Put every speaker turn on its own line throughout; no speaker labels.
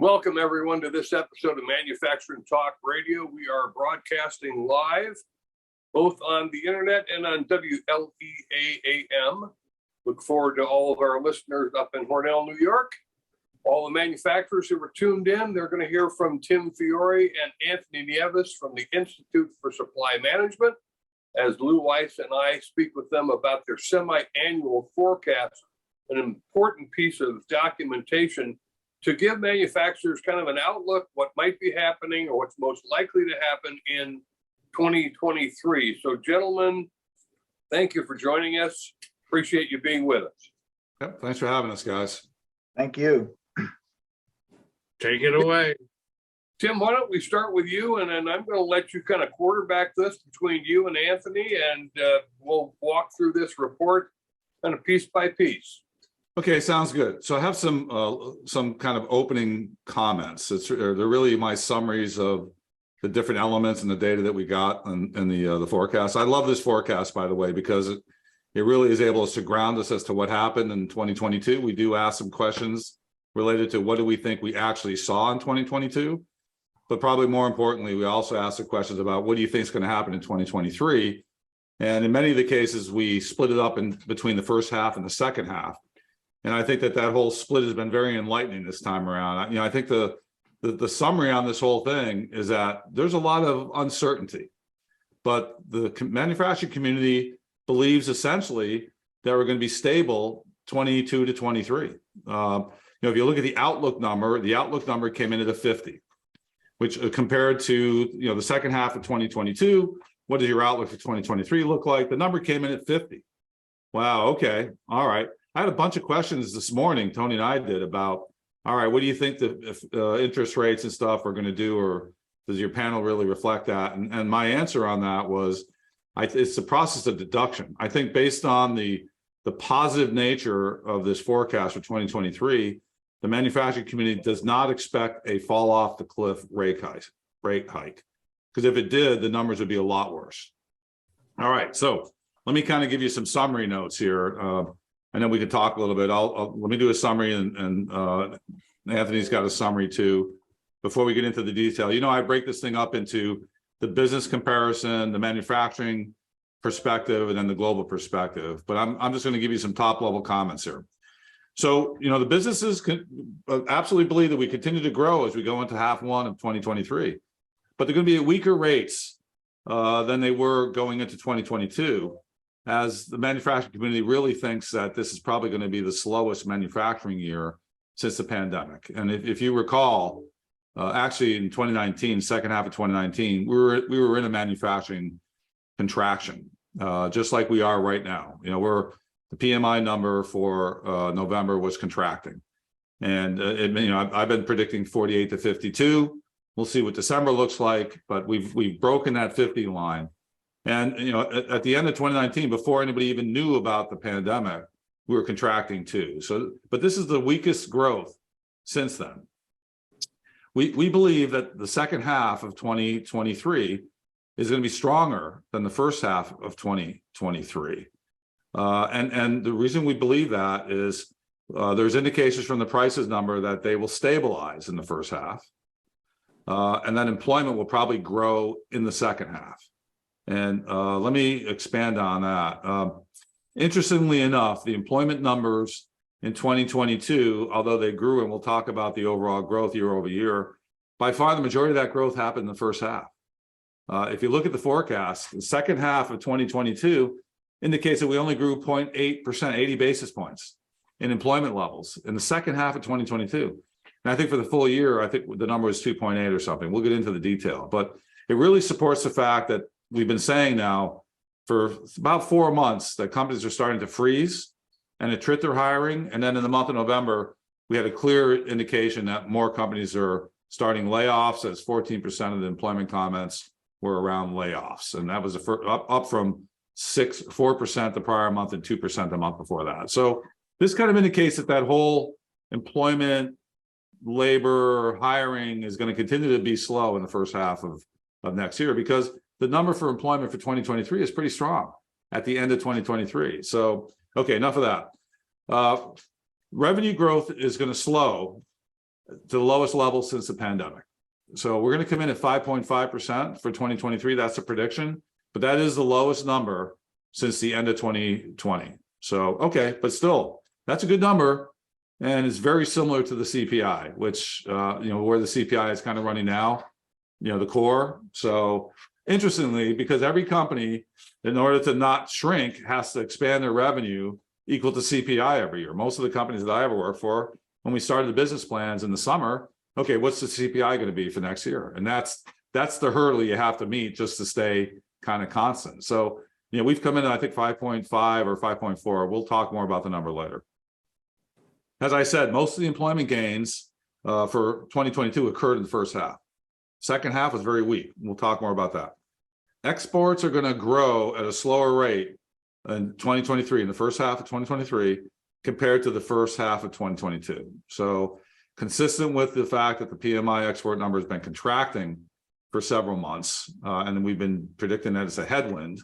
Welcome everyone to this episode of Manufacturing Talk Radio. We are broadcasting live, both on the internet and on WLEAAM. Look forward to all of our listeners up in Hornell, New York. All the manufacturers who were tuned in, they're going to hear from Tim Fiore and Anthony Nieves from the Institute for Supply Management, as Lou Weiss and I speak with them about their semi-annual forecast, an important piece of documentation to give manufacturers kind of an outlook, what might be happening or what's most likely to happen in 2023. So gentlemen, thank you for joining us. Appreciate you being with us.
Yep, thanks for having us, guys.
Thank you.
Take it away. Tim, why don't we start with you, and then I'm going to let you kind of quarterback this between you and Anthony, and we'll walk through this report kind of piece by piece.
Okay, sounds good. So I have some kind of opening comments. They're really my summaries of the different elements and the data that we got in the forecast. I love this forecast, by the way, because it really is able to ground us as to what happened in 2022. We do ask some questions related to what do we think we actually saw in 2022, but probably more importantly, we also ask the questions about what do you think is going to happen in 2023. And in many of the cases, we split it up in between the first half and the second half. And I think that whole split has been very enlightening this time around. I think the summary on this whole thing is that there's a lot of uncertainty, but the manufacturing community believes essentially that we're going to be stable 22 to 23. If you look at the outlook number came in at a 50, which compared to the second half of 2022, what does your outlook for 2023 look like? The number came in at 50. Wow. Okay. All right. I had a bunch of questions this morning, Tony and I did, about, all right, what do you think the interest rates and stuff are going to do, or does your panel really reflect that? And my answer on that was, it's the process of deduction. I think based on the positive nature of this forecast for 2023, the manufacturing community does not expect a fall off the cliff rate hike, because if it did, the numbers would be a lot worse. All right, so let me kind of give you some summary notes here. And then we could talk a little bit. Let me do a summary, and Anthony's got a summary too. Before we get into the detail, I break this thing up into the business comparison, the manufacturing perspective, and then the global perspective. But I'm just going to give you some top level comments here. So, the businesses absolutely believe that we continue to grow as we go into half one of 2023, but they're going to be at weaker rates than they were going into 2022. As the manufacturing community really thinks that this is probably going to be the slowest manufacturing year since the pandemic. And if you recall, actually in 2019, second half of 2019, we were in a manufacturing contraction, just like we are right now. The PMI number for November was contracting, and I've been predicting 48 to 52. We'll see what December looks like, but we've broken that 50 line. And, at the end of 2019, before anybody even knew about the pandemic, we were contracting too. So, but this is the weakest growth since then. We believe that the second half of 2023 is going to be stronger than the first half of 2023. And the reason we believe that is there's indications from the prices number that they will stabilize in the first half. And then employment will probably grow in the second half. And let me expand on that. Interestingly enough, the employment numbers in 2022, although they grew, and we'll talk about the overall growth year over year, by far the majority of that growth happened in the first half. If you look at the forecast, the second half of 2022 indicates that we only grew 0.8%, 80 basis points in employment levels in the second half of 2022. And I think for the full year, I think the number was 2.8 or something. We'll get into the detail, but it really supports the fact that we've been saying now for about 4 months that companies are starting to freeze and attrit their hiring. And then in the month of November, we had a clear indication that more companies are starting layoffs, as 14% of the employment comments were around layoffs. And that was up from 4% the prior month and 2% the month before that. So this kind of indicates that whole employment, labor, hiring is going to continue to be slow in the first half of next year, because the number for employment for 2023 is pretty strong at the end of 2023. So, okay, enough of that. Revenue growth is going to slow to the lowest level since the pandemic. So we're going to come in at 5.5% for 2023. That's a prediction, but that is the lowest number since the end of 2020. So, okay, but still, that's a good number. And it's very similar to the CPI, which, where the CPI is kind of running now, the core. So interestingly, because every company, in order to not shrink, has to expand their revenue equal to CPI every year. Most of the companies that I ever worked for, when we started the business plans in the summer, okay, what's the CPI going to be for next year? And that's the hurdle you have to meet just to stay kind of constant. So, we've come in at, I think, 5.5 or 5.4. We'll talk more about the number later. As I said, most of the employment gains for 2022 occurred in the first half. Second half was very weak. We'll talk more about that. Exports are going to grow at a slower rate in 2023, in the first half of 2023, compared to the first half of 2022. So consistent with the fact that the PMI export number has been contracting for several months, and we've been predicting that it's a headwind,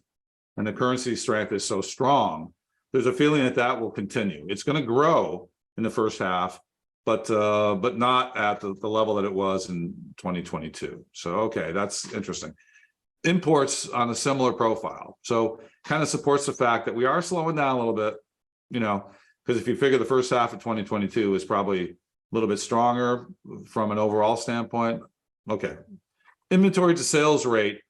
and the currency strength is so strong, there's a feeling that that will continue. It's going to grow in the first half, but not at the level that it was in 2022. So, okay, that's interesting. Imports on a similar profile. So kind of supports the fact that we are slowing down a little bit, because if you figure the first half of 2022 is probably a little bit stronger from an overall standpoint. Okay. Inventory to sales rate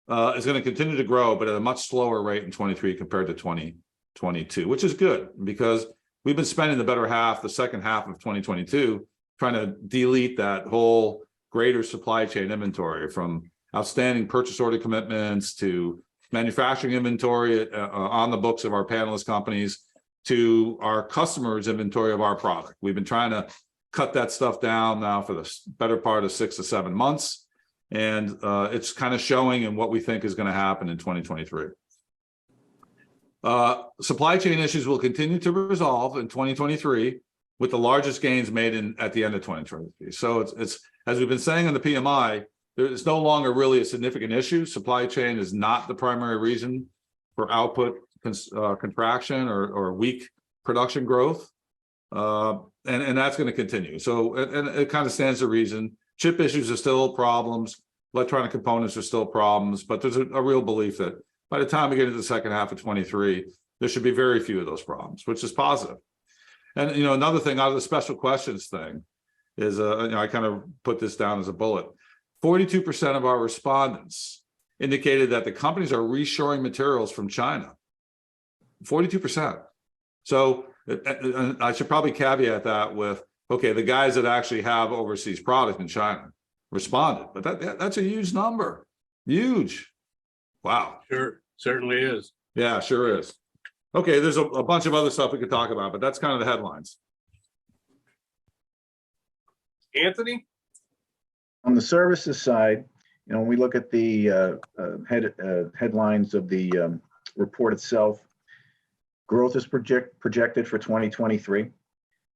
is going to continue to grow, but at a much slower rate in 23 compared to 2022, which is good because we've been spending the better half, the second half of 2022, trying to delete that whole greater supply chain inventory, from outstanding purchase order commitments to manufacturing inventory on the books of our panelist companies to our customers' inventory of our product. We've been trying to cut that stuff down now for the better part of 6 to 7 months. And it's kind of showing in what we think is going to happen in 2023. Supply chain issues will continue to resolve in 2023 with the largest gains made at the end of 2023. So it's as we've been saying in the PMI, it's no longer really a significant issue. Supply chain is not the primary reason for output contraction or weak production growth. And that's going to continue. So, and it kind of stands to reason. Chip issues are still problems. Electronic components are still problems, but there's a real belief that by the time we get into the second half of 23, there should be very few of those problems, which is positive. And, another thing out of the special questions thing is, I kind of put this down as a bullet. 42% of our respondents indicated that the companies are reshoring materials from China. 42%. So I should probably caveat that with, okay, the guys that actually have overseas product in China responded, but that's a huge number. Huge. Wow.
Sure, certainly is.
Yeah, sure is. Okay, there's a bunch of other stuff we could talk about, but that's kind of the headlines.
Anthony?
On the services side, when we look at the headlines of the report itself, growth is projected for 2023.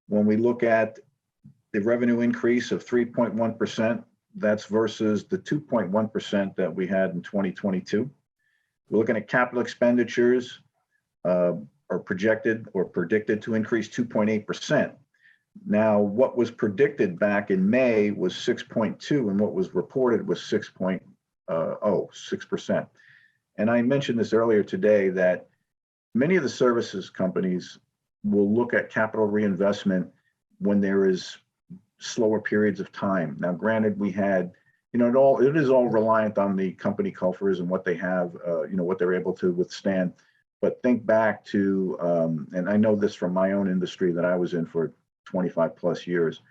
When we look at the revenue increase of 3.1%, that's versus the 2.1% that we had in 2022. We're looking at capital expenditures are projected or predicted to increase 2.8%. Now, what was predicted back in May was 6.2, and what was reported was 6%. And I mentioned this earlier today that many of the services companies will look at capital reinvestment when there is slower periods of time. Now, granted, we had, it is all reliant on the company cultures and what they have, what they're able to withstand. But think back to, and I know this from my own industry that I was in for 25 plus years,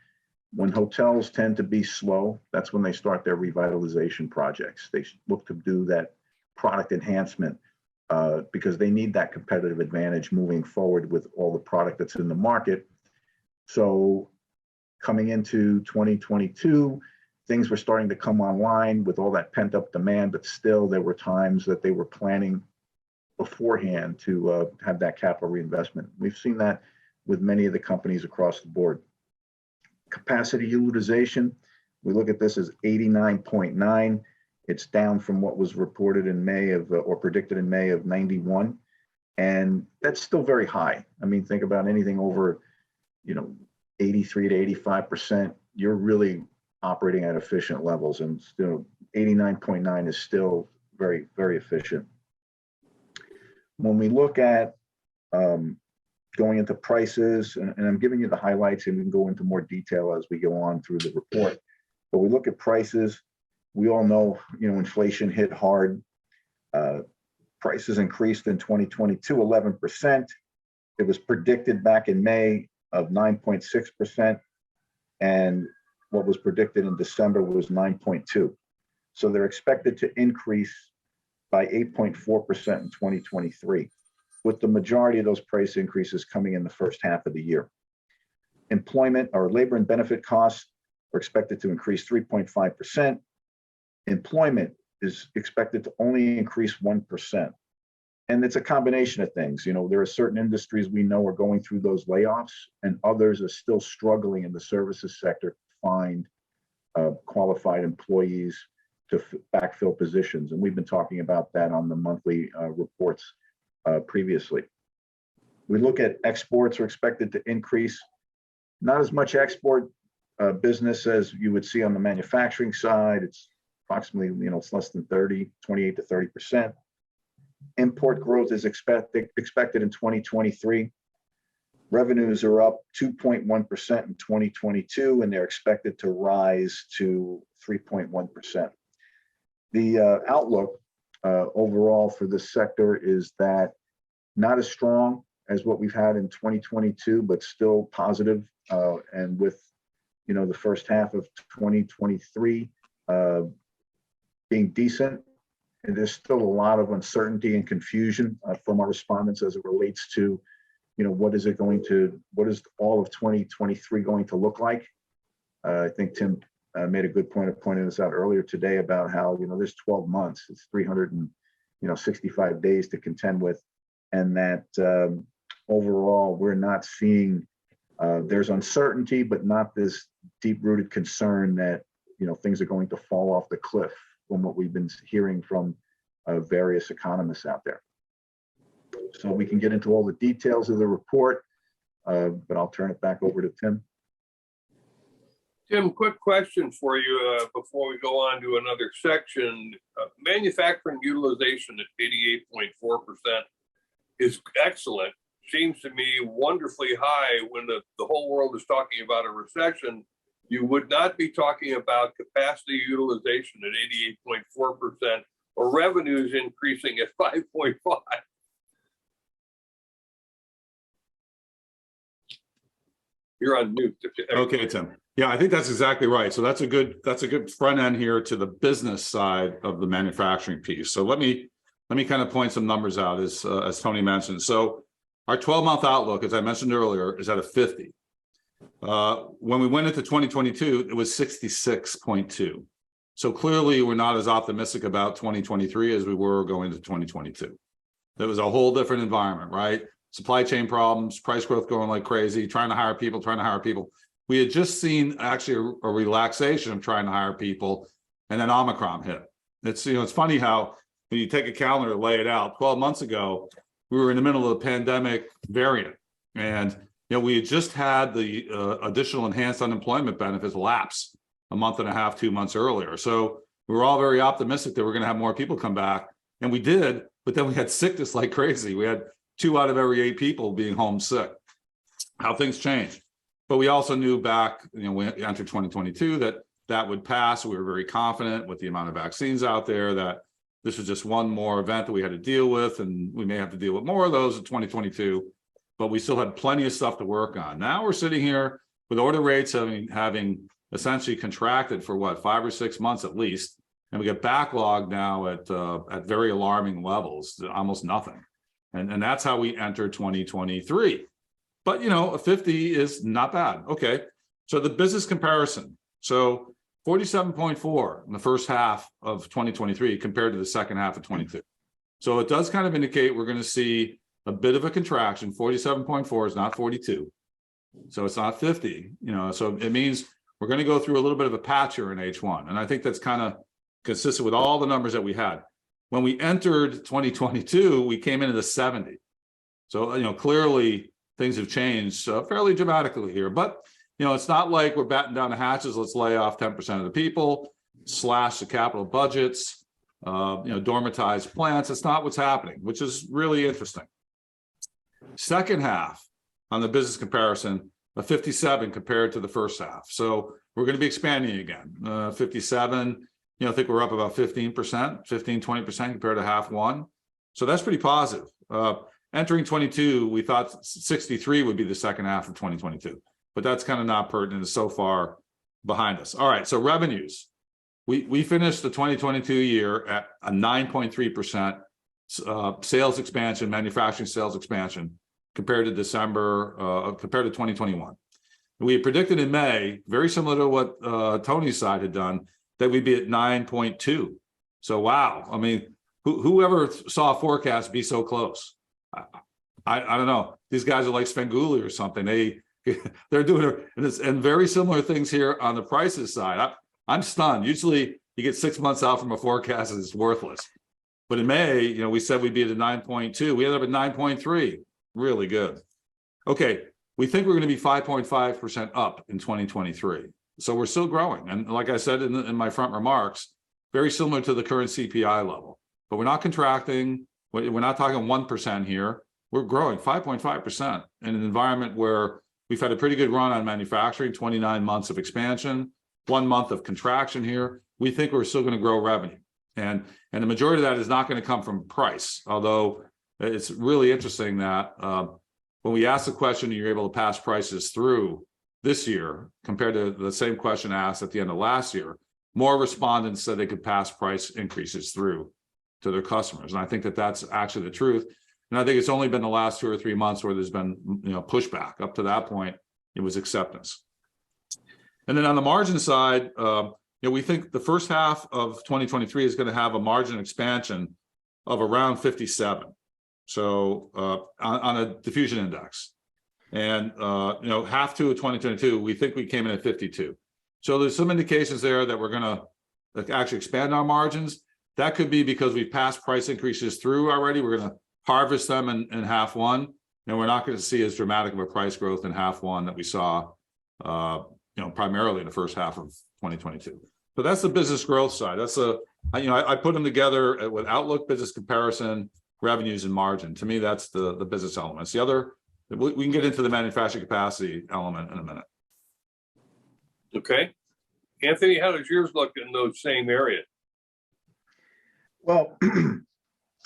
when hotels tend to be slow, that's when they start their revitalization projects. They look to do that product enhancement because they need that competitive advantage moving forward with all the product that's in the market. So coming into 2022, things were starting to come online with all that pent up demand, but still there were times that they were planning beforehand to have that capital reinvestment. We've seen that with many of the companies across the board. Capacity utilization, we look at this as 89.9. It's down from what was reported in May of, or predicted in May of 91. And that's still very high. I mean, think about anything over, 83 to 85%, you're really operating at efficient levels, and 89.9 is still very, very efficient. When we look at going into prices, and I'm giving you the highlights, and we can go into more detail as we go on through the report. But we look at prices, we all know, inflation hit hard. Prices increased in 2022, 11%. It was predicted back in May of 9.6%. And what was predicted in December was 9.2. So they're expected to increase by 8.4% in 2023, with the majority of those price increases coming in the first half of the year. Employment or labor and benefit costs are expected to increase 3.5%. Employment is expected to only increase 1%. And it's a combination of things. There are certain industries we know are going through those layoffs, and others are still struggling in the services sector to find qualified employees to backfill positions. And we've been talking about that on the monthly reports previously. We look at exports are expected to increase, not as much export business as you would see on the manufacturing side. It's approximately, it's less than 28 to 30%. Import growth is expected in 2023. Revenues are up 2.1% in 2022, and they're expected to rise to 3.1%. The outlook overall for this sector is that not as strong as what we've had in 2022, but still positive. And with, the first half of 2023 being decent, and there's still a lot of uncertainty and confusion from our respondents as it relates to, what is all of 2023 going to look like? I think Tim made a good point of pointing this out earlier today about how, there's 12 months, it's 365 days to contend with, and that overall we're not seeing, there's uncertainty, but not this deep-rooted concern that, things are going to fall off the cliff from what we've been hearing from various economists out there. So we can get into all the details of the report, but I'll turn it back over to Tim.
Tim, quick question for you before we go on to another section. Manufacturing utilization at 88.4% is excellent. Seems to me wonderfully high when the whole world is talking about a recession. You would not be talking about capacity utilization at 88.4% or revenues increasing at 5.5. You're on mute.
Okay, Tim. Yeah, I think that's exactly right. So that's a good front end here to the business side of the manufacturing piece. So let me kind of point some numbers out as Tony mentioned. So our 12-month outlook, as I mentioned earlier, is at a 50. When we went into 2022, it was 66.2. So clearly we're not as optimistic about 2023 as we were going into 2022. There was a whole different environment, right? Supply chain problems, price growth going like crazy, trying to hire people. We had just seen actually a relaxation of trying to hire people, and then Omicron hit. It's funny how when you take a calendar and lay it out, 12 months ago, we were in the middle of the pandemic variant, and we had just had the additional enhanced unemployment benefits lapse a month and a half, 2 months earlier. So we were all very optimistic that we're going to have more people come back, and we did, but then we had sickness like crazy. We had 2 out of every 8 people being homesick. How things changed. But we also knew back, we entered 2022 that would pass. We were very confident with the amount of vaccines out there that this was just one more event that we had to deal with, and we may have to deal with more of those in 2022, but we still had plenty of stuff to work on. Now we're sitting here with order rates having essentially contracted for 5 or 6 months at least, and we get backlog now at very alarming levels, almost nothing. And that's how we enter 2023. But, a 50 is not bad. Okay, so the business comparison. So 47.4 in the first half of 2023 compared to the second half of 22. So it does kind of indicate we're going to see a bit of a contraction. 47.4 is not 42. So it's not 50, so it means we're going to go through a little bit of a patch here in H1. And I think that's kind of consistent with all the numbers that we had. When we entered 2022, we came into the 70. So, clearly things have changed fairly dramatically here, but it's not like we're batting down the hatches. Let's lay off 10% of the people, slash the capital budgets, dormitize plants. It's not what's happening, which is really interesting. Second half on the business comparison, a 57 compared to the first half. So we're going to be expanding again. 57, I think we're up about 15%, 20% compared to half one. So that's pretty positive. Entering 22, we thought 63 would be the second half of 2022, but that's kind of not pertinent. It's so far behind us. All right, so revenues. We finished the 2022 year at a 9.3% sales expansion, manufacturing sales expansion compared to compared to 2021. We had predicted in May, very similar to what Tony's side had done, that we'd be at 9.2. So wow, I mean, whoever saw a forecast be so close? I don't know. These guys are like Svengoolie or something. They're doing and very similar things here on the prices side. I'm stunned. Usually you get 6 months out from a forecast and it's worthless. But in May, we said we'd be at a 9.2. We ended up at 9.3. Really good. Okay, we think we're going to be 5.5% up in 2023. So we're still growing. And like I said in my front remarks, very similar to the current CPI level. But we're not contracting. We're not talking 1% here. We're growing 5.5% in an environment where we've had a pretty good run on manufacturing, 29 months of expansion, 1 month of contraction here. We think we're still going to grow revenue. And the majority of that is not going to come from price, although it's really interesting that when we ask the question, you're able to pass prices through this year compared to the same question asked at the end of last year, more respondents said they could pass price increases through to their customers. And I think that that's actually the truth. And I think it's only been the last 2 or 3 months where there's been pushback. Up to that point, it was acceptance. And then on the margin side, we think the first half of 2023 is going to have a margin expansion of around 57. So on a diffusion index. And half two of 2022, we think we came in at 52. So there's some indications there that we're going to actually expand our margins. That could be because we've passed price increases through already. We're going to harvest them in half one, and we're not going to see as dramatic of a price growth in half one that we saw, primarily in the first half of 2022. So that's the business growth side. That's I put them together with outlook, business comparison, revenues, and margin. To me, that's the business elements. The other, we can get into the manufacturing capacity element in a minute.
Okay. Anthony, how does yours look in those same areas?
Well,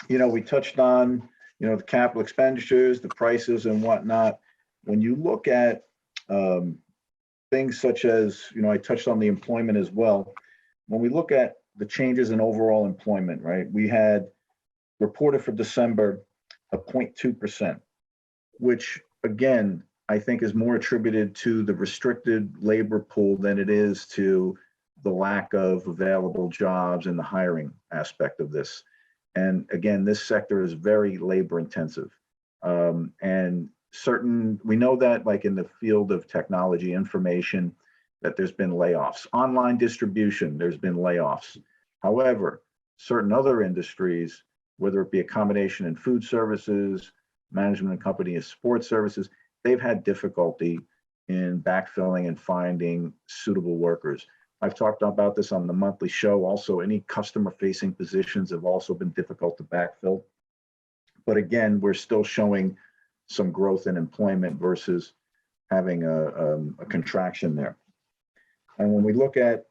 we touched on, the capital expenditures, the prices and whatnot. When you look at things such as, I touched on the employment as well. When we look at the changes in overall employment, right, we had reported for December a 0.2%, which again, I think is more attributed to the restricted labor pool than it is to the lack of available jobs and the hiring aspect of this. And again, this sector is very labor intensive. And we know that like in the field of technology information, that there's been layoffs. Online distribution, there's been layoffs. However, certain other industries, whether it be accommodation and food services, management and company of sports services, they've had difficulty in backfilling and finding suitable workers. I've talked about this on the monthly show. Also, any customer-facing positions have also been difficult to backfill. But again, we're still showing some growth in employment versus having a contraction there. And when we look at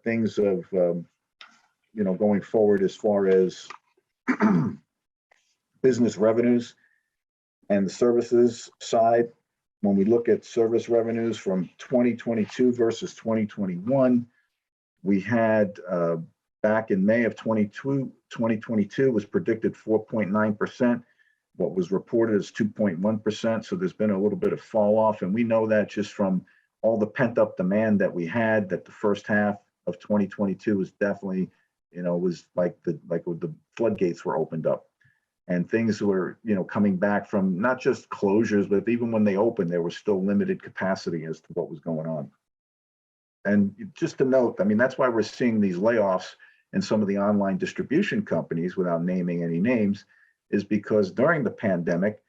things of, going forward as far as business revenues and the services side, when we look at service revenues from 2022 versus 2021, we had back in May of 2022 was predicted 4.9%. What was reported is 2.1%. So there's been a little bit of fall off. And we know that just from all the pent up demand that we had, that the first half of 2022 was definitely, was like the floodgates were opened up. And things were, coming back from not just closures, but even when they opened, there was still limited capacity as to what was going on. And just to note, that's why we're seeing these layoffs in some of the online distribution companies, without naming any names, is because during the pandemic,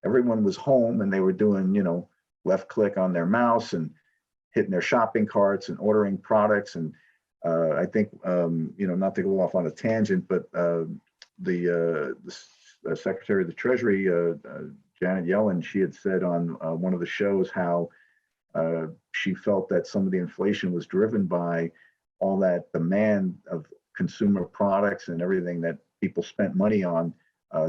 everyone was home and they were doing, left click on their mouse and hitting their shopping carts and ordering products. And I think, not to go off on a tangent, but the Secretary of the Treasury, Janet Yellen, she had said on one of the shows how she felt that some of the inflation was driven by all that demand of consumer products and everything that people spent money on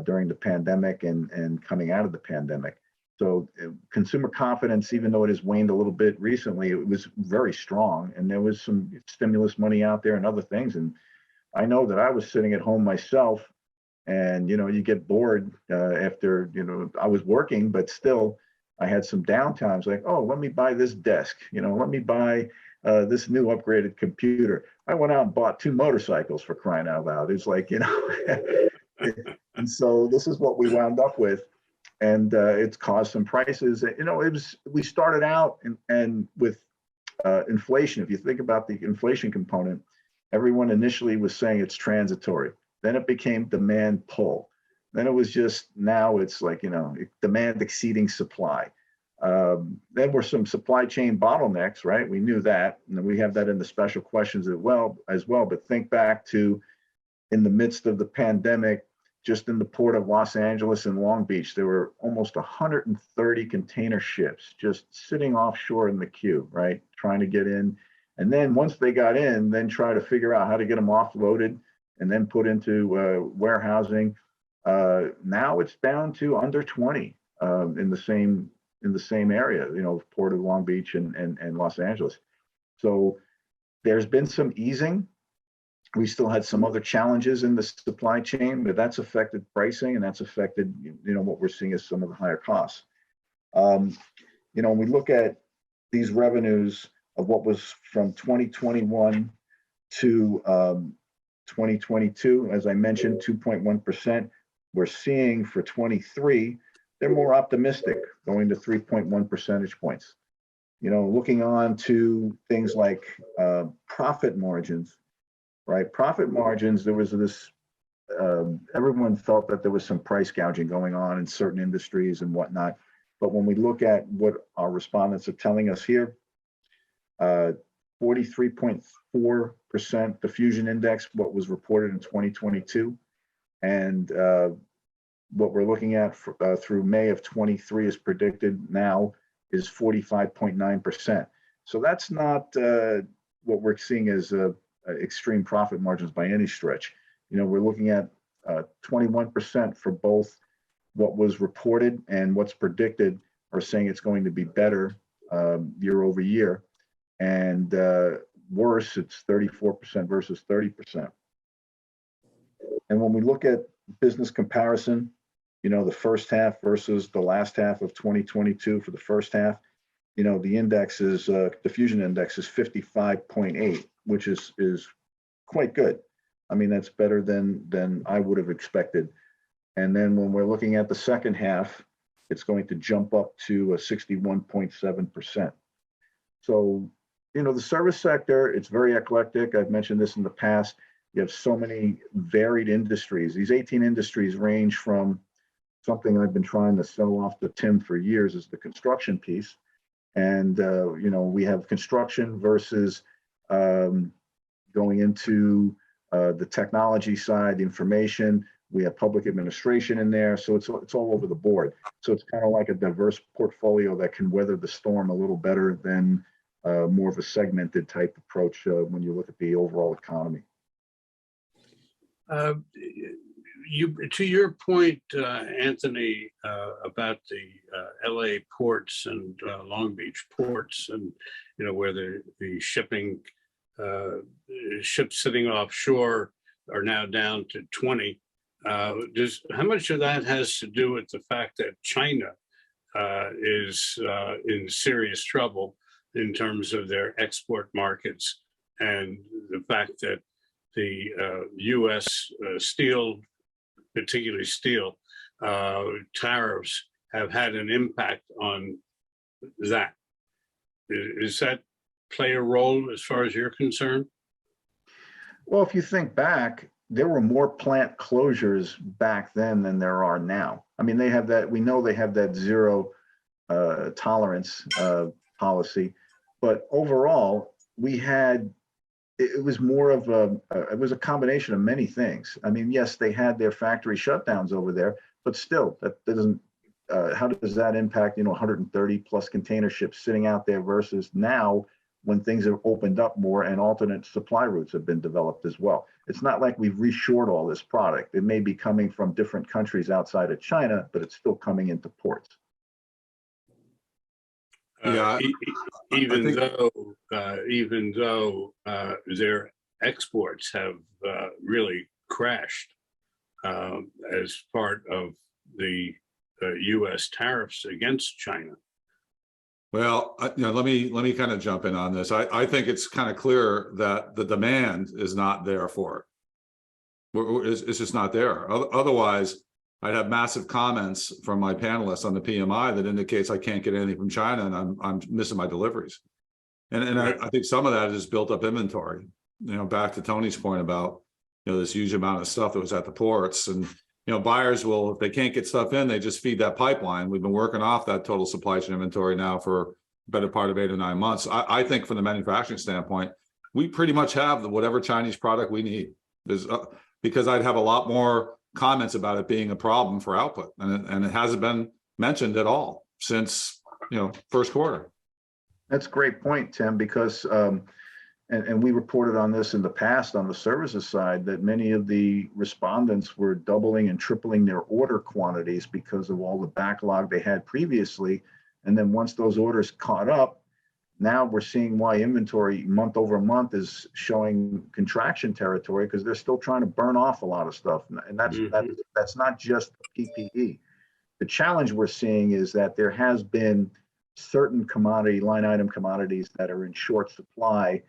during the pandemic and coming out of the pandemic. So consumer confidence, even though it has waned a little bit recently, it was very strong, and there was some stimulus money out there and other things. And I know that I was sitting at home myself, and you get bored after I was working, but still I had some downtimes like, oh, let me buy this desk, let me buy this new upgraded computer. I went out and bought 2 motorcycles, for crying out loud. It's like, and so this is what we wound up with. And it's caused some prices. We started out and with inflation. If you think about the inflation component, everyone initially was saying it's transitory. Then it became demand pull. Then it was just, now it's like, demand exceeding supply. Then were some supply chain bottlenecks, right? We knew that, and we have that in the special questions as well. But think back to in the midst of the pandemic, just in the port of Los Angeles and Long Beach, there were almost 130 container ships just sitting offshore in the queue, right? Trying to get in. And then once they got in, then try to figure out how to get them offloaded and then put into warehousing. Now it's down to under 20 in the same area, port of Long Beach and Los Angeles. So there's been some easing. We still had some other challenges in the supply chain, but that's affected pricing, and that's affected, what we're seeing as some of the higher costs. When we look at these revenues of what was from 2021 to 2022, as I mentioned, 2.1%. We're seeing for 23, they're more optimistic, going to 3.1 percentage points. Looking on to things like profit margins. Right, profit margins, there was this, everyone felt that there was some price gouging going on in certain industries and whatnot. But when we look at what our respondents are telling us here, 43.4% diffusion index, what was reported in 2022. And what we're looking at through May of 23 is predicted now is 45.9%. So that's not what we're seeing as extreme profit margins by any stretch. We're looking at 21% for both what was reported and what's predicted, are saying it's going to be better year over year. And worse, it's 34% versus 30%. And when we look at business comparison, the first half versus the last half of 2022 for the first half, the index is, diffusion index is 55.8, which is quite good. I mean, that's better than I would have expected. And then when we're looking at the second half, it's going to jump up to 61.7%. So, the service sector, it's very eclectic. I've mentioned this in the past. You have so many varied industries. These 18 industries range from something I've been trying to sell off to Tim for years, is the construction piece. And, we have construction versus going into the technology side, the information. We have public administration in there. So it's all over the board. So it's kind of like a diverse portfolio that can weather the storm a little better than more of a segmented type approach when you look at the overall economy.
To your point, Anthony, about the LA ports and Long Beach ports, and where the shipping ships sitting offshore are now down to 20. How much of that has to do with the fact that China is in serious trouble in terms of their export markets, and the fact that the U.S. steel, particularly steel, tariffs have had an impact on that? Does that play a role as far as you're concerned?
Well, if you think back, there were more plant closures back then than there are now. I mean, they have that, we know they have that zero tolerance policy. But overall, it was more of it was a combination of many things. I mean, yes, they had their factory shutdowns over there, but still, that doesn't, how does that impact, 130 plus container ships sitting out there versus now when things have opened up more and alternate supply routes have been developed as well? It's not like we've reshored all this product. It may be coming from different countries outside of China, but it's still coming into ports.
Yeah,
Even though their exports have really crashed as part of the U.S. tariffs against China.
well, let me kind of jump in on this. I think it's kind of clear that the demand is not there for it. It's just not there. Otherwise, I'd have massive comments from my panelists on the PMI that indicates I can't get anything from China and I'm missing my deliveries. And
Right.
I think some of that is built up inventory. Back to Tony's point about this huge amount of stuff that was at the ports, and buyers will, if they can't get stuff in, they just feed that pipeline. We've been working off that total supply chain inventory now for a better part of 8 or 9 months. I think from the manufacturing standpoint, we pretty much have whatever Chinese product we need. Because I'd have a lot more comments about it being a problem for output, and it hasn't been mentioned at all since first quarter.
That's a great point, Tim, because and we reported on this in the past on the services side, that many of the respondents were doubling and tripling their order quantities because of all the backlog they had previously. And then once those orders caught up, now we're seeing why inventory month over month is showing contraction territory, because they're still trying to burn off a lot of stuff. And that's not just PPE. The challenge we're seeing is that there has been certain line item commodities that are in short supply,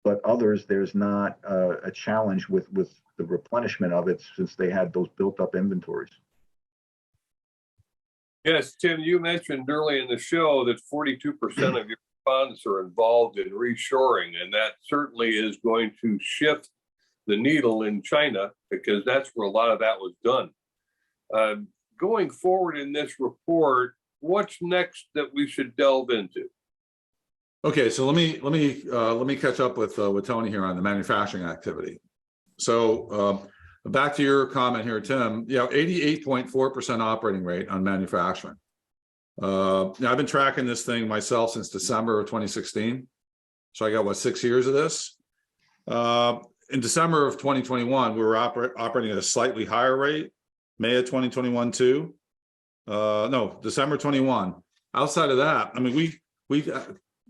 but others there's not a challenge with the replenishment of it, since they had those built up inventories.
Yes, Tim, you mentioned early in the show that 42% of your respondents are involved in reshoring, and that certainly is going to shift the needle in China, because that's where a lot of that was done. Going forward in this report, what's next that we should delve into?
Okay, so let me catch up with Tony here on the manufacturing activity. So back to your comment here, Tim. 88.4% operating rate on manufacturing. Now I've been tracking this thing myself since December of 2016. So I got 6 years of this. In December of 2021, we were operating at a slightly higher rate. May of 2021 too. No, December 21. Outside of that, I mean, we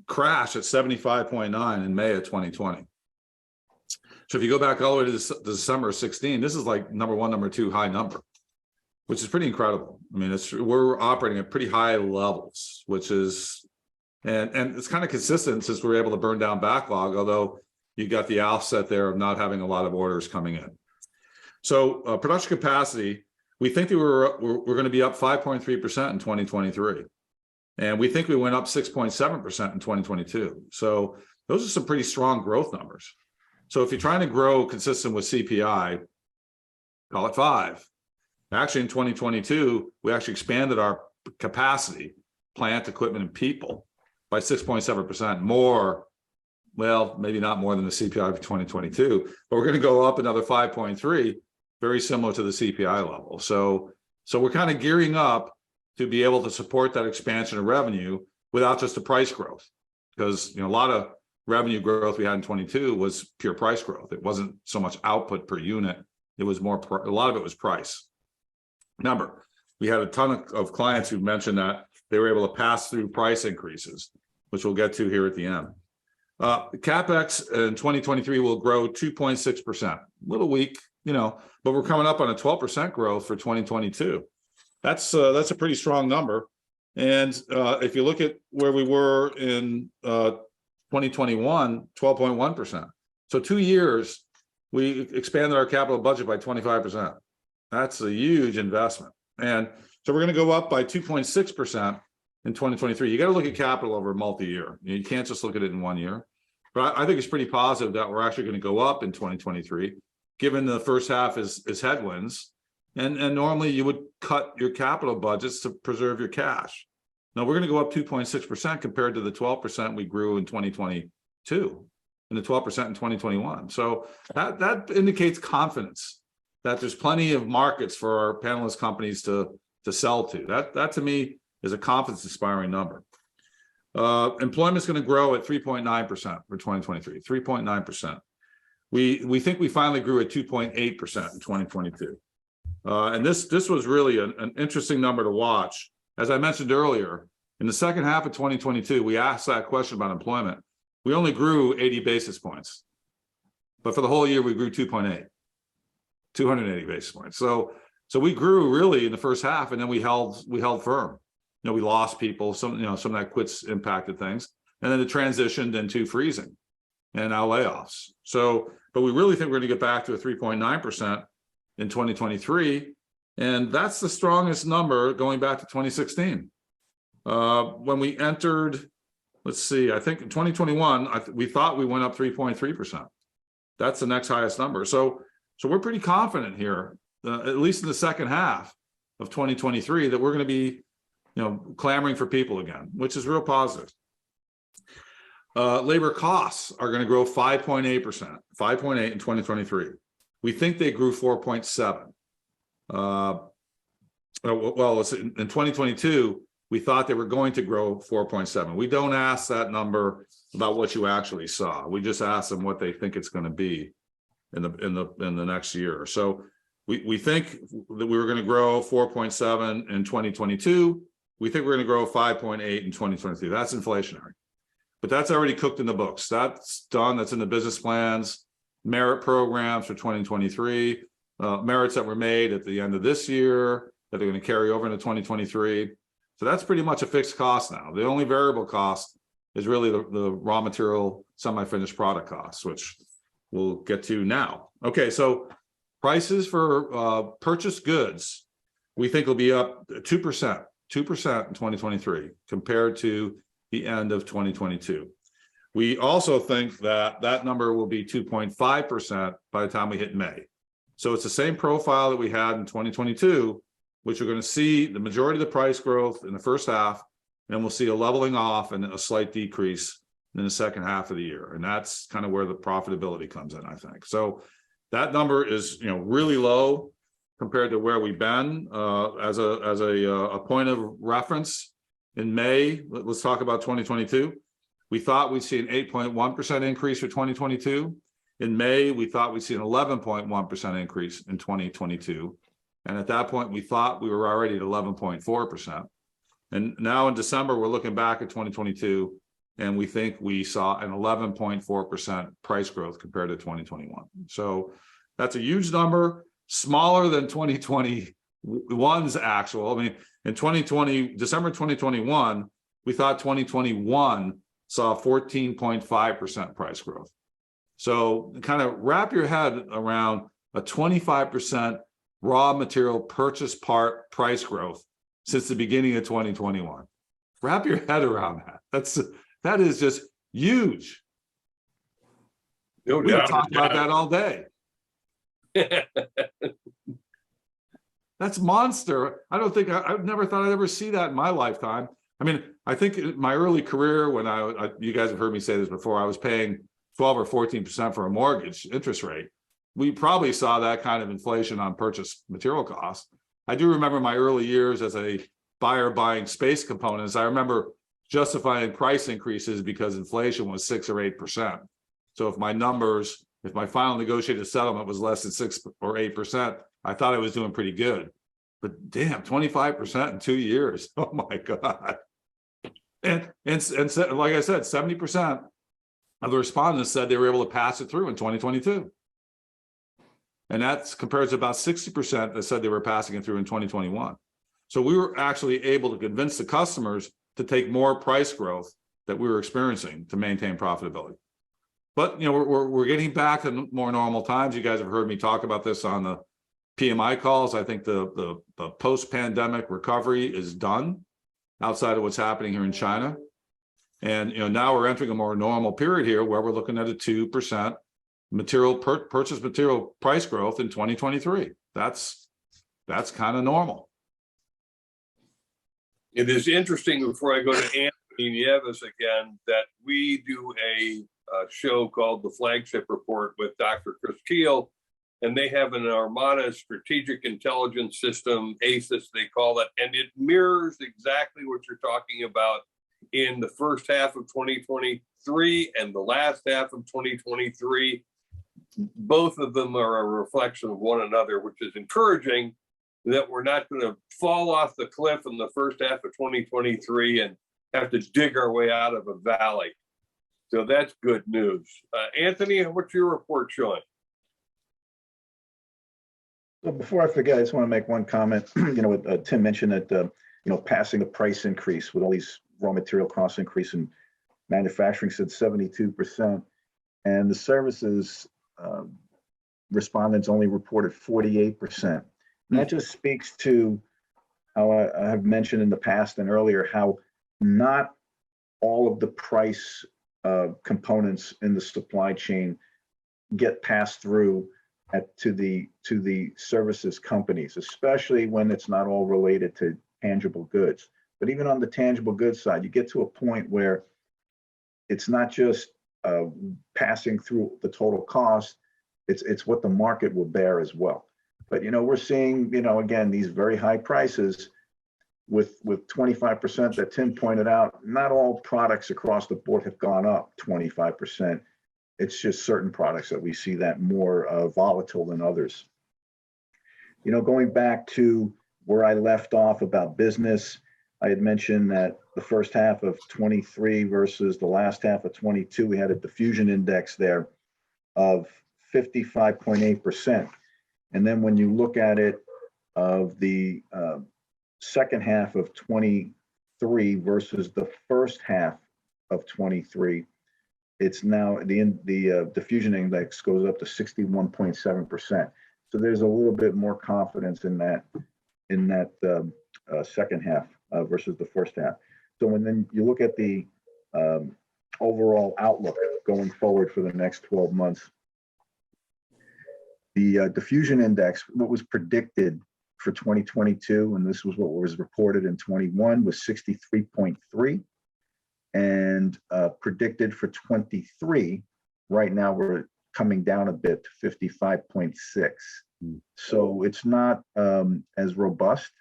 crashed at 75.9 in May of 2020. So if you go back all the way to December of 16, this is like number 1, number 2 high number, which is pretty incredible. I mean, we're operating at pretty high levels, which is, and it's kind of consistent since we were able to burn down backlog, although you got the offset there of not having a lot of orders coming in. So production capacity, we think that we're going to be up 5.3% in 2023. And we think we went up 6.7% in 2022. So those are some pretty strong growth numbers. So if you're trying to grow consistent with CPI, call it 5. Actually, in 2022, we actually expanded our capacity, plant, equipment, and people by 6.7% more. Well, maybe not more than the CPI for 2022, but we're going to go up another 5.3, very similar to the CPI level. So we're kind of gearing up to be able to support that expansion of revenue without just the price growth, because a lot of revenue growth we had in 22 was pure price growth. It wasn't so much output per unit. It was more, a lot of it was price. Remember, we had a ton of clients who mentioned that they were able to pass through price increases, which we'll get to here at the end. CapEx in 2023 will grow 2.6%, a little weak, but we're coming up on a 12% growth for 2022. That's a pretty strong number. And if you look at where we were in 2021, 12.1%. So 2 years, we expanded our capital budget by 25%. That's a huge investment. And so we're going to go up by 2.6% in 2023. You got to look at capital over multi-year. You can't just look at it in 1 year. But I think it's pretty positive that we're actually going to go up in 2023, given the first half is headwinds. And normally you would cut your capital budgets to preserve your cash. No, we're going to go up 2.6% compared to the 12% we grew in 2022 and the 12% in 2021. So that indicates confidence that there's plenty of markets for our panelist companies to sell to. That to me is a confidence inspiring number. Employment's going to grow at 3.9% for 2023, 3.9%. We think we finally grew at 2.8% in 2022. And this was really an interesting number to watch. As I mentioned earlier, in the second half of 2022, we asked that question about employment. We only grew 80 basis points, but for the whole year, we grew 2.8, 280 basis points. So we grew really in the first half, and then we held firm. You know, we lost people, some of that quits impacted things, and then it transitioned into freezing and now layoffs. So, but we really think we're going to get back to a 3.9% in 2023. And that's the strongest number going back to 2016. When we entered, let's see, I think in 2021, we thought we went up 3.3%. That's the next highest number. So we're pretty confident here, at least in the second half of 2023, that we're going to be, clamoring for people again, which is real positive. Labor costs are going to grow 5.8%, 5.8 in 2023. We think they grew 4.7. Well, in 2022, we thought they were going to grow 4.7. We don't ask that number about what you actually saw. We just ask them what they think it's going to be in the next year. So we think that we were going to grow 4.7 in 2022. We think we're going to grow 5.8 in 2023. That's inflationary, but that's already cooked in the books. That's done. That's in the business plans, merit programs for 2023. Merits that were made at the end of this year that are going to carry over into 2023. So that's pretty much a fixed cost now. The only variable cost is really the raw material semi-finished product costs, which we'll get to now. Okay, so prices for purchased goods, we think will be up 2% in 2023 compared to the end of 2022. We also think that number will be 2.5% by the time we hit May. So it's the same profile that we had in 2022, which we're going to see the majority of the price growth in the first half, and we'll see a leveling off and a slight decrease in the second half of the year. And that's kind of where the profitability comes in, I think. So that number is, really low compared to where we've been. As a point of reference, in May, let's talk about 2022. We thought we'd see an 8.1% increase for 2022. In May, we thought we'd see an 11.1% increase in 2022. And at that point, we thought we were already at 11.4%. And now in December, we're looking back at 2022, and we think we saw an 11.4% price growth compared to 2021. So that's a huge number, smaller than 2021's actual. I mean, in December 2021, we thought 2021 saw 14.5% price growth. So kind of wrap your head around a 25% raw material purchase part price growth since the beginning of 2021. Wrap your head around that. That is just huge.
No
We could
doubt.
talk about that all day. That's monster. I've never thought I'd ever see that in my lifetime. I mean, I think in my early career, when you guys have heard me say this before, I was paying 12 or 14% for a mortgage interest rate. We probably saw that kind of inflation on purchase material costs. I do remember my early years as a buyer buying space components. I remember justifying price increases because inflation was 6 or 8%. So if my final negotiated settlement was less than 6 or 8%, I thought I was doing pretty good. But damn, 25% in 2 years. Oh my God. And like I said, 70% of the respondents said they were able to pass it through in 2022. And that's compared to about 60% that said they were passing it through in 2021. So we were actually able to convince the customers to take more price growth that we were experiencing to maintain profitability. But we're getting back to more normal times. You guys have heard me talk about this on the PMI calls. I think the post-pandemic recovery is done outside of what's happening here in China. And now we're entering a more normal period here where we're looking at a 2% purchase material price growth in 2023. That's kind of normal.
It is interesting, before I go to Anthony Nieves again, that we do a show called the Flagship Report with Dr. Chris Keel, and they have an Armada Strategic Intelligence System, ASIS they call it, and it mirrors exactly what you're talking about in the first half of 2023 and the last half of 2023. Both of them are a reflection of one another, which is encouraging, that we're not going to fall off the cliff in the first half of 2023 and have to dig our way out of a valley. So that's good news. Anthony, what's your report showing?
So before I forget, I just want to make one comment. Tim mentioned that, passing a price increase with all these raw material cost increase in manufacturing, said 72%. And the services respondents only reported 48%. And that just speaks to how I have mentioned in the past and earlier, how not all of the price components in the supply chain get passed through to the services companies, especially when it's not all related to tangible goods. But even on the tangible goods side, you get to a point where it's not just passing through the total cost, it's what the market will bear as well. But we're seeing, again, these very high prices with 25% that Tim pointed out. Not all products across the board have gone up 25%. It's just certain products that we see that more volatile than others. Going back to where I left off about business, I had mentioned that the first half of 23 versus the last half of 22, we had a diffusion index there of 55.8%. And then when you look at it of the second half of 23 versus the first half of 23, it's now the diffusion index goes up to 61.7%. So there's a little bit more confidence in that second half versus the first half. So when then you look at the overall outlook going forward for the next 12 months, the diffusion index, what was predicted for 2022, and this was what was reported in 21, was 63.3, and predicted for 23. Right now, we're coming down a bit to 55.6. So it's not as robust,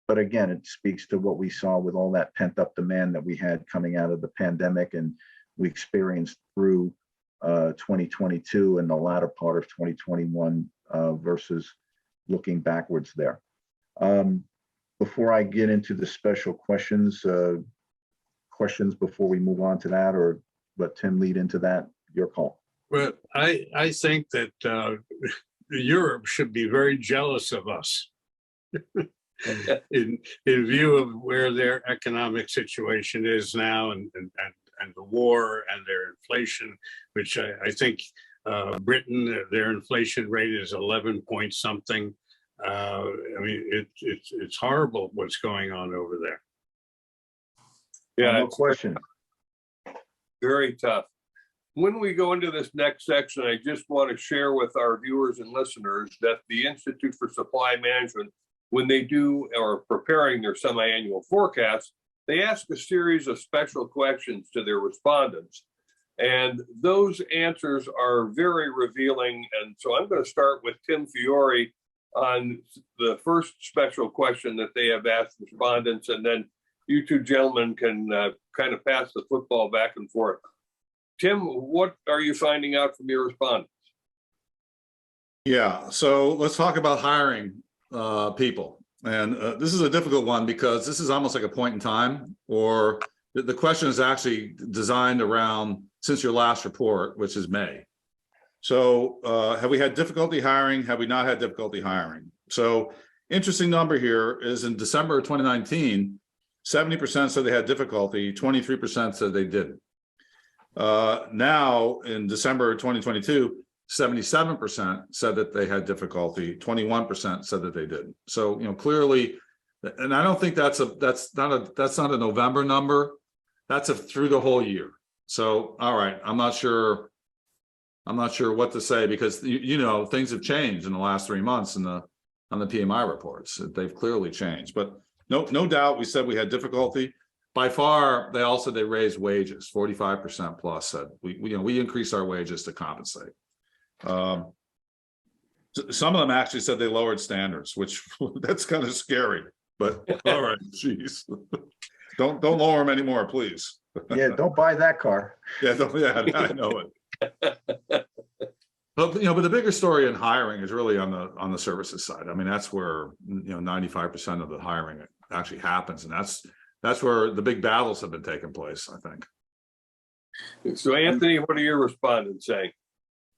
but again, it speaks to what we saw with all that pent-up demand that we had coming out of the pandemic, and we experienced through 2022 and the latter part of 2021 versus looking backwards there. Before I get into the special questions before we move on to that, or let Tim lead into that, your call.
Well, I think that Europe should be very jealous of us in view of where their economic situation is now, and the war and their inflation, which I think Britain, their inflation rate is 11 point something. I mean, it's horrible what's going on over there.
Yeah,
no question.
Very tough. When we go into this next section, I just want to share with our viewers and listeners that the Institute for Supply Management, when they do or are preparing their semi-annual forecast, they ask a series of special questions to their respondents. And those answers are very revealing. And so I'm going to start with Tim Fiore on the first special question that they have asked respondents, and then you two gentlemen can kind of pass the football back and forth. Tim, what are you finding out from your respondents?
Yeah, so let's talk about hiring people. And this is a difficult one because this is almost like a point in time, or the question is actually designed around since your last report, which is May. So have we had difficulty hiring? Have we not had difficulty hiring? So interesting number here is in December of 2019, 70% said they had difficulty, 23% said they didn't. Now in December of 2022, 77% said that they had difficulty, 21% said that they didn't. So, clearly, and I don't think that's not a November number. That's through the whole year. So, all right, I'm not sure what to say, because things have changed in the last 3 months on the PMI reports. They've clearly changed. But no doubt we said we had difficulty. By far, they also they raised wages, 45% plus said we increased our wages to compensate. Some of them actually said they lowered standards, which that's kind of scary, but all right, geez. Don't lower them anymore, please.
Yeah, don't buy that car.
Yeah, I know it. But but the bigger story in hiring is really on the services side. I mean, that's where 95% of the hiring actually happens, and that's where the big battles have been taking place, I think.
So, Anthony, what are your respondents saying?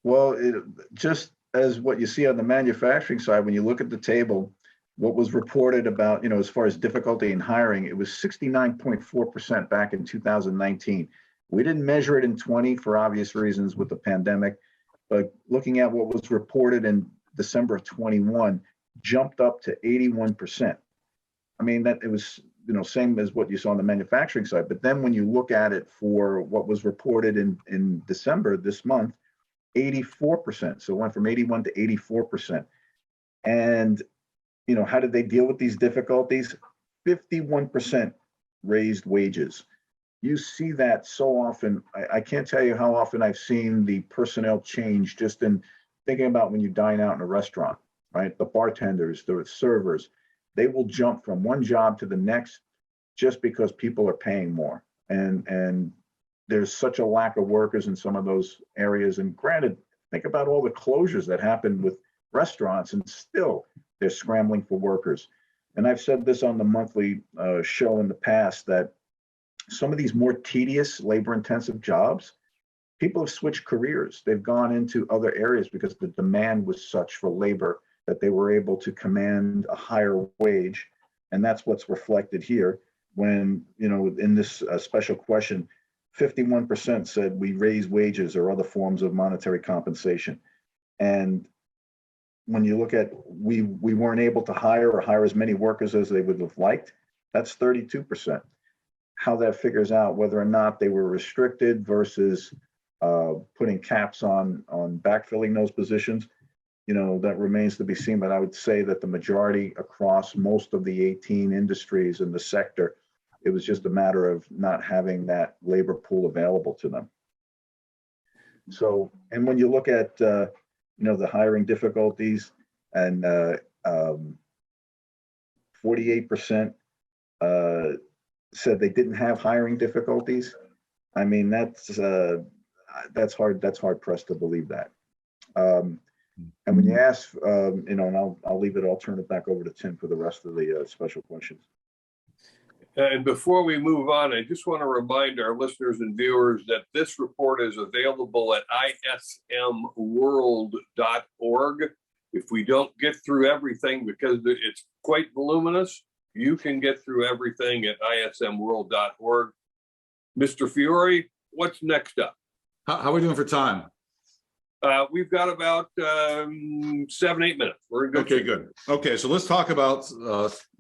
Well, just as what you see on the manufacturing side, when you look at the table, what was reported about, as far as difficulty in hiring, it was 69.4% back in 2019. We didn't measure it in 20 for obvious reasons with the pandemic, but looking at what was reported in December of 21, jumped up to 81%. I mean, that it was, same as what you saw on the manufacturing side. But then when you look at it for what was reported in December this month, 84%. So it went from 81 to 84%. And, how did they deal with these difficulties? 51% raised wages. You see that so often. I can't tell you how often I've seen the personnel change just in thinking about when you dine out in a restaurant, right? The bartenders, the servers, they will jump from one job to the next just because people are paying more. And there's such a lack of workers in some of those areas. And granted, think about all the closures that happened with restaurants, and still they're scrambling for workers. And I've said this on the monthly show in the past, that some of these more tedious, labor-intensive jobs, people have switched careers. They've gone into other areas because the demand was such for labor that they were able to command a higher wage. And that's what's reflected here when, in this special question, 51% said we raise wages or other forms of monetary compensation. And when you look at we weren't able to hire as many workers as they would have liked, that's 32%. How that figures out whether or not they were restricted versus putting caps on backfilling those positions, that remains to be seen. But I would say that the majority across most of the 18 industries in the sector, it was just a matter of not having that labor pool available to them. So, and when you look at, the hiring difficulties, and 48% said they didn't have hiring difficulties. I mean, that's hard pressed to believe that. And when you ask, and I'll leave it. I'll turn it back over to Tim for the rest of the special questions.
And before we move on, I just want to remind our listeners and viewers that this report is available at ismworld.org. If we don't get through everything, because it's quite voluminous, you can get through everything at ismworld.org. Mr. Fiore, what's next up?
How are we doing for time?
We've got about 7-8 minutes. We're in good
Okay,
shape.
good. Okay, so let's talk about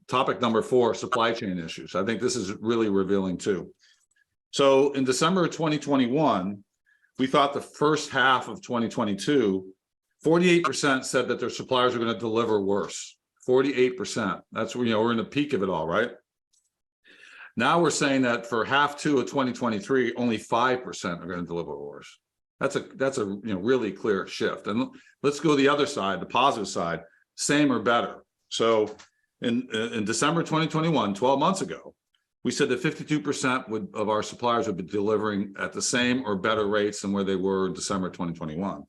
topic number 4, supply chain issues. I think this is really revealing too. So in December of 2021, we thought the first half of 2022, 48% said that their suppliers are going to deliver worse. 48%. That's where, we're in the peak of it all, right? Now we're saying that for half 2 of 2023, only 5% are going to deliver worse. That's a really clear shift. And let's go the other side, the positive side, same or better. So in December 2021, 12 months ago, we said that 52% of our suppliers would be delivering at the same or better rates than where they were in December 2021.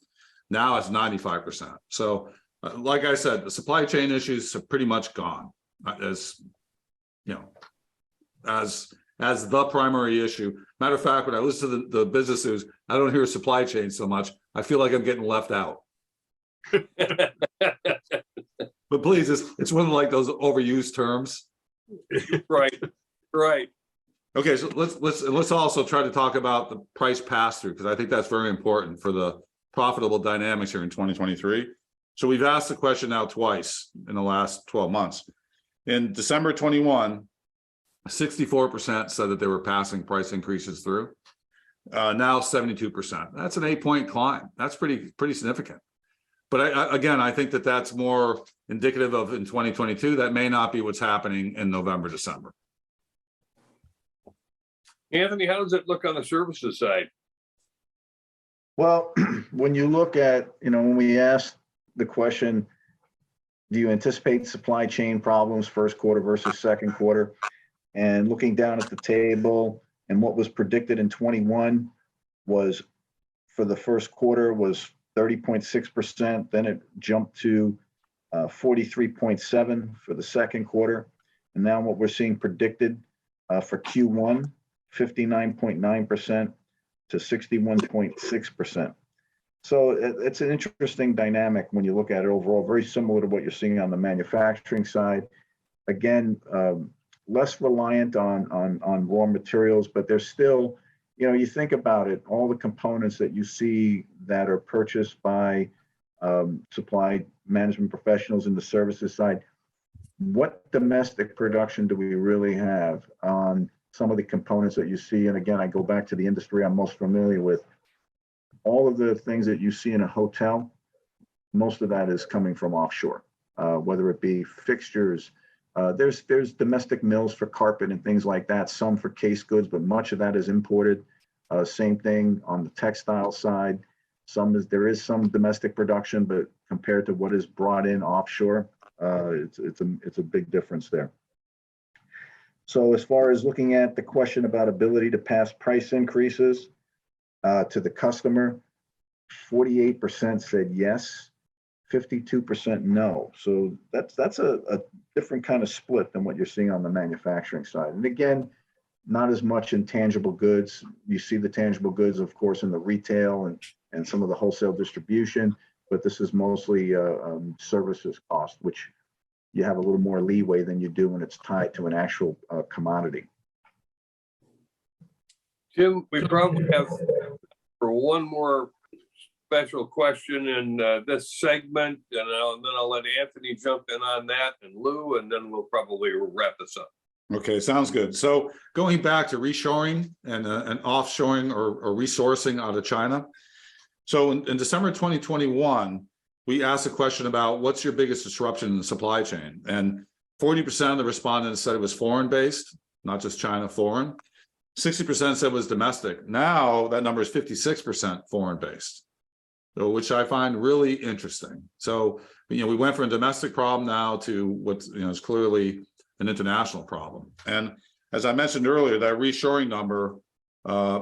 Now it's 95%. So like I said, the supply chain issues are pretty much gone as the primary issue. Matter of fact, when I listen to the business news, I don't hear supply chain so much. I feel like I'm getting left out. But please, it's one of like those overused terms.
Right.
Okay, so let's also try to talk about the price pass-through, because I think that's very important for the profitable dynamics here in 2023. So we've asked the question now twice in the last 12 months. In December 21, 64% said that they were passing price increases through. Now 72%. That's an 8-point climb. That's pretty significant. But again, I think that that's more indicative of in 2022. That may not be what's happening in November, December.
Anthony, how does it look on the services side?
Well, when you look at, when we asked the question, do you anticipate supply chain problems first quarter versus second quarter? And looking down at the table, and what was predicted in 21 was for the first quarter was 30.6%. Then it jumped to 43.7 for the second quarter. And now what we're seeing predicted for Q1, 59.9% to 61.6%. So it's an interesting dynamic when you look at it overall, very similar to what you're seeing on the manufacturing side. Again, less reliant on raw materials, but there's still, you think about it, all the components that you see that are purchased by supply management professionals in the services side, what domestic production do we really have on some of the components that you see? And again, I go back to the industry I'm most familiar with. All of the things that you see in a hotel, most of that is coming from offshore, whether it be fixtures. There's domestic mills for carpet and things like that, some for case goods, but much of that is imported. Same thing on the textile side. There is some domestic production, but compared to what is brought in offshore, it's a big difference there. So as far as looking at the question about ability to pass price increases to the customer, 48% said yes, 52% no. So that's a different kind of split than what you're seeing on the manufacturing side. And again, not as much in tangible goods. You see the tangible goods, of course, in the retail and some of the wholesale distribution, but this is mostly services cost, which you have a little more leeway than you do when it's tied to an actual commodity.
Tim, we probably have for one more special question in this segment, and then I'll let Anthony jump in on that, and Lou, and then we'll probably wrap this up.
Okay, sounds good. So going back to reshoring and offshoring or resourcing out of China. So in December 2021, we asked a question about what's your biggest disruption in the supply chain? And 40% of the respondents said it was foreign-based, not just China, foreign. 60% said it was domestic. Now that number is 56% foreign-based, so, which I find really interesting. So, we went from a domestic problem now to what is clearly an international problem. And as I mentioned earlier, that reshoring number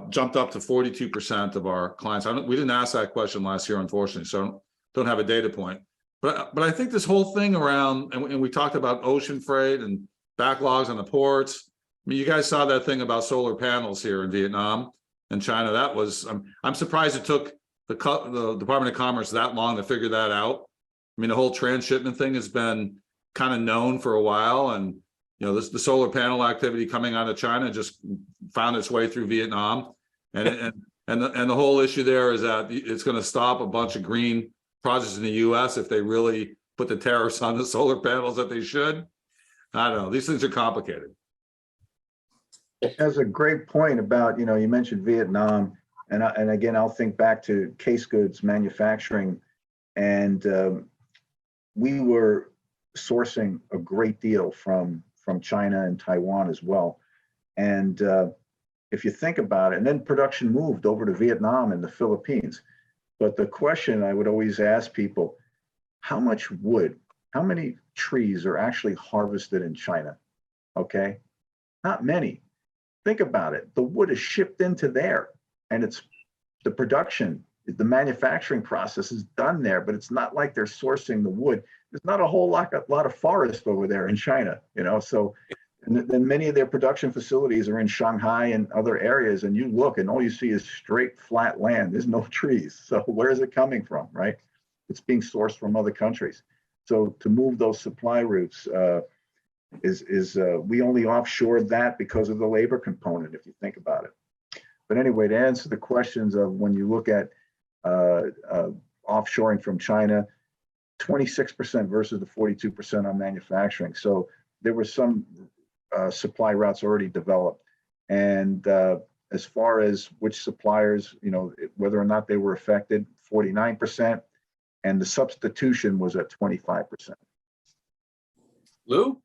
jumped up to 42% of our clients. We didn't ask that question last year, unfortunately, so don't have a data point. But I think this whole thing around, and we talked about ocean freight and backlogs on the ports. I mean, you guys saw that thing about solar panels here in Vietnam and China. That was, I'm surprised it took the Department of Commerce that long to figure that out. I mean, the whole transshipment thing has been kind of known for a while, and the solar panel activity coming out of China just found its way through Vietnam, and the whole issue there is that it's going to stop a bunch of green projects in the U.S. if they really put the tariffs on the solar panels that they should. I don't know. These things are complicated.
That's a great point about, you mentioned Vietnam, and again, I'll think back to case goods manufacturing, and we were sourcing a great deal from China and Taiwan as well. And if you think about it, and then production moved over to Vietnam and the Philippines. But the question I would always ask people, how much wood, how many trees are actually harvested in China? Okay, not many. Think about it. The wood is shipped into there, and it's the production, the manufacturing process is done there, but it's not like they're sourcing the wood. There's not a whole lot of forest over there in China, so, and then many of their production facilities are in Shanghai and other areas, and you look and all you see is straight flat land. There's no trees. So where is it coming from, right? It's being sourced from other countries. So to move those supply routes we only offshored that because of the labor component, if you think about it. But anyway, to answer the questions of when you look at offshoring from China, 26% versus the 42% on manufacturing. So there were some supply routes already developed. And as far as which suppliers, whether or not they were affected, 49%. and the substitution was at 25%.
Lou?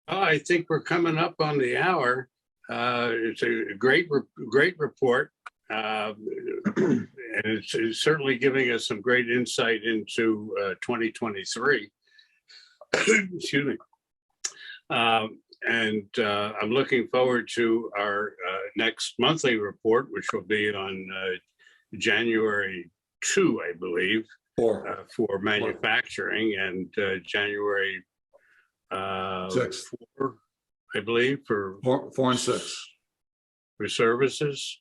I think we're coming up on the hour. It's a great report. And it's certainly giving us some great insight into 2023. Excuse me. And I'm looking forward to our next monthly report, which will be on January 2, I believe, for manufacturing, and January
6,
4, I believe, for
4 and 6.
for services.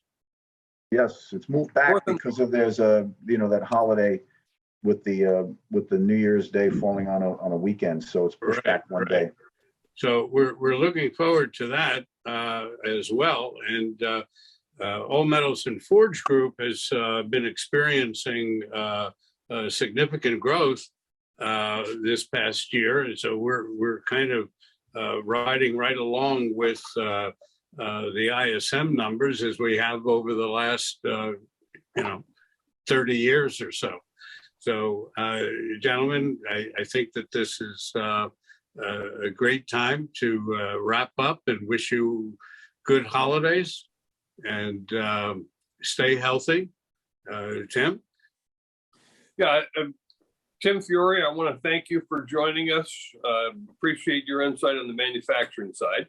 Yes, it's moved back because of there's that holiday with the New Year's Day falling on a weekend, so it's pushed back one day.
So we're looking forward to that as well. And All Metals and Forge Group has been experiencing significant growth this past year, and so we're kind of riding right along with the ISM numbers as we have over the last 30 years or so. So, gentlemen, I think that this is a great time to wrap up and wish you good holidays and stay healthy. Tim?
Yeah, Tim Fiore, I want to thank you for joining us. Appreciate your insight on the manufacturing side.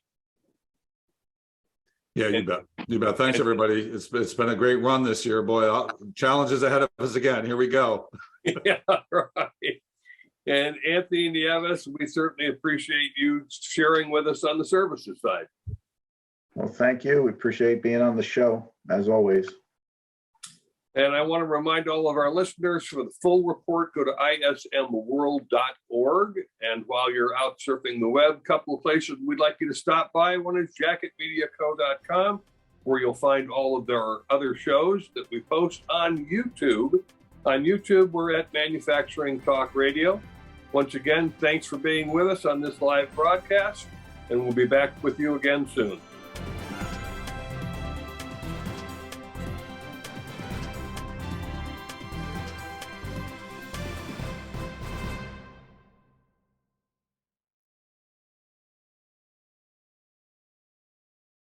Yeah, you bet. You bet. Thanks, everybody. It's been a great run this year, boy. Challenges ahead of us again. Here we go.
Yeah, right. And Anthony Nieves, we certainly appreciate you sharing with us on the services side.
Well, thank you. We appreciate being on the show, as always.
And I want to remind all of our listeners, for the full report, go to ismworld.org. And while you're out surfing the web, a couple of places we'd like you to stop by. One is jacketmediaco.com, where you'll find all of our other shows that we post on YouTube. On YouTube, we're at Manufacturing Talk Radio. Once again, thanks for being with us on this live broadcast, and we'll be back with you again soon.